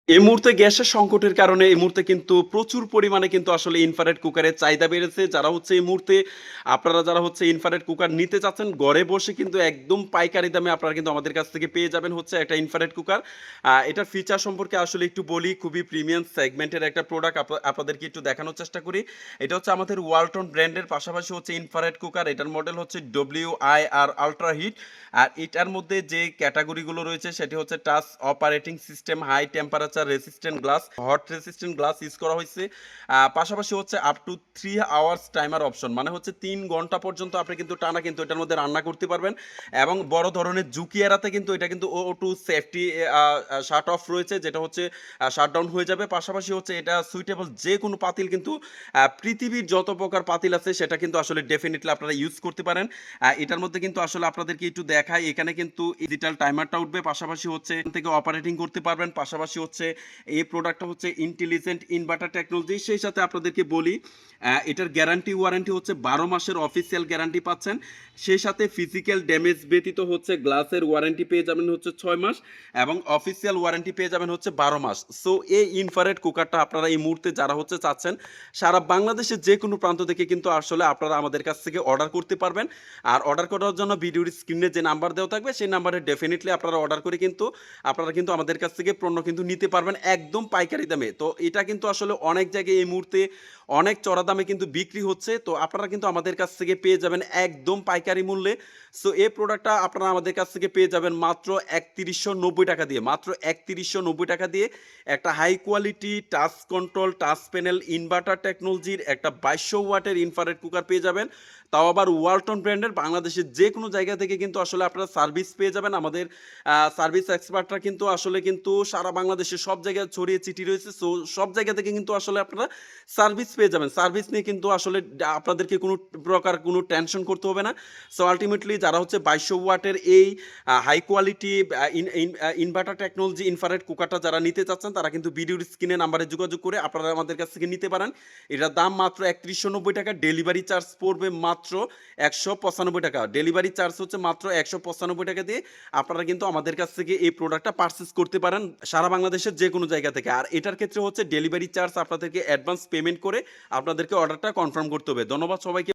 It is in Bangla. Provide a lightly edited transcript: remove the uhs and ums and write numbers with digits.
এই মুহূর্তে গ্যাসের সংকটের কারণে এই মুহূর্তে কিন্তু প্রচুর পরিমাণে কিন্তু আসলে ইনফ্রারেড কুকারের চাহিদা বেড়েছে। যারা হচ্ছে এই মুহূর্তে আপনারা যারা হচ্ছে ইনফ্রারেড কুকার নিতে চাচ্ছেন, ঘরে বসে কিন্তু একদম পাইকারি দামে আপনারা কিন্তু আমাদের কাছ থেকে পেয়ে যাবেন হচ্ছে একটা ইনফ্রারেড কুকার। এটার ফিচার সম্পর্কে আসলে একটু বলি, খুবই প্রিমিয়াম সেগমেন্টের একটা প্রোডাক্ট আপনাদেরকে একটু দেখানোর চেষ্টা করি। এটা হচ্ছে আমাদের ওয়ালটন ব্র্যান্ডের, পাশাপাশি হচ্ছে ইনফ্রারেড কুকার। এটার মডেল হচ্ছে WIR আল্ট্রা হিট। আর এটার মধ্যে যে ক্যাটাগরিগুলো রয়েছে সেটি হচ্ছে touch operating system, high temperature resistant glass, hot resistant glass use করা হয়েছে। পাশাপাশি হচ্ছে up to 3 hours timer option, মানে হচ্ছে 3 ঘন্টা পর্যন্ত আপনি কিন্তু টানা কিন্তু এটার মধ্যে রান্না করতে পারবেন। এবং বড় ধরনের ঝুঁকি এড়াতে কিন্তু এটা কিন্তু O2 সেফটি শাট অফ রয়েছে, যেটা হচ্ছে শাটডাউন হয়ে যাবে। পাশাপাশি হচ্ছে এটা সুইটেবল যে কোনো পাতিল কিন্তু পৃথিবীর যত প্রকার পাতিল আছে সেটা কিন্তু আসলে ডেফিনেটলি আপনারা ইউজ করতে পারেন। এটার মধ্যে কিন্তু আসলে আপনাদেরকে একটু দেখাই, এখানে কিন্তু ডিজিটাল টাইমারটা উঠবে, পাশাপাশি হচ্ছে এখান থেকে অপারেটিং করতে পারবেন। পাশাপাশি হচ্ছে এই প্রোডাক্টটা হচ্ছে ইন্টেলিজেন্ট ইনভার্টার টেকনোলজি। সেই সাথে আপনাদেরকে বলি, এটার গ্যারান্টি ওয়ারেন্টি হচ্ছে 12 মাসের অফিসিয়াল গ্যারান্টি পাচ্ছেন। সেই সাথে ফিজিক্যাল ড্যামেজ ব্যতীত হচ্ছে গ্লাসের ওয়ারেন্টি পেয়ে যাবেন হচ্ছে 6 মাস, এবং অফিসিয়াল ওয়ারেন্টি পেয়ে যাবেন হচ্ছে 12 মাস। সো এই ইনফ্রারেড কুকারটা আপনারা এই মুহূর্তে যারা হচ্ছে চাচ্ছেন, সারা বাংলাদেশের যে কোনো প্রান্ত থেকে কিন্তু আসলে আপনারা আমাদের কাছ থেকে অর্ডার করতে পারবেন। আর অর্ডার করার জন্য ভিডিওর স্ক্রিনে যে নাম্বার দেওয়া থাকবে সেই নাম্বারে ডেফিনেটলি আপনারা অর্ডার করে কিন্তু আপনারা কিন্তু আমাদের কাছ থেকে পণ্য কিন্তু নিতে পারবেন একদম পাইকারি দামে। তো এটা কিন্তু আসলে অনেক জায়গায় এই মুহূর্তে অনেক চড়া দামে কিন্তু বিক্রি হচ্ছে, তো আপনারা কিন্তু আমাদের কাছ থেকে পেয়ে যাবেন একদম পাইকারি মূল্যে। সো এই প্রোডাক্টটা আপনারা আমাদের কাছ থেকে পেয়ে যাবেন মাত্র ৩১৯০ টাকা দিয়ে, মাত্র ৩১৯০ টাকা দিয়ে একটা high quality touch control touch panel inverter টেকনোলজির একটা ২২০০ ওয়াটের ইনফ্রারেড কুকার পেয়ে যাবেন। তাও আবার ওয়ালটন ব্র্যান্ডের, বাংলাদেশের যে কোনো জায়গা থেকে কিন্তু আসলে আপনারা সার্ভিস পেয়ে যাবেন। আমাদের সার্ভিস এক্সপার্টরা কিন্তু আসলে কিন্তু সারা বাংলাদেশে সব জায়গায় ছড়িয়ে ছিটিয়ে রয়েছে। সো সব জায়গা থেকে কিন্তু আসলে আপনারা সার্ভিস পেয়ে যাবেন। সার্ভিস নিয়ে কিন্তু আসলে আপনাদেরকে কোনো প্রকার কোনো টেনশন করতে হবে না। সো আল্টিমেটলি যারা হচ্ছে ২২০০ ওয়াটের এই high quality inverter technology infrared কুকারটা যারা নিতে চাচ্ছেন, তারা কিন্তু ভিডিওর স্ক্রিনে নাম্বারে যোগাযোগ করে আপনারা আমাদের কাছ থেকে নিতে পারেন। এটার দাম মাত্র ৩১৯০ টাকা, ডেলিভারি চার্জ পড়বে মাত্র ১৯৫ টাকা। ডেলিভারি চার্জ হচ্ছে মাত্র ১৯৫ টাকা দিয়ে আপনারা কিন্তু আমাদের কাছ থেকে এই প্রোডাক্টটা পারচেজ করতে পারেন সারা বাংলাদেশের যে কোনো জায়গা থেকে। আর এটার ক্ষেত্রে হচ্ছে ডেলিভারি চার্জ আপনাদেরকে অ্যাডভান্স পেমেন্ট করে আপনাদেরকে অর্ডারটা কনফার্ম করতে হবে। ধন্যবাদ সবাইকে।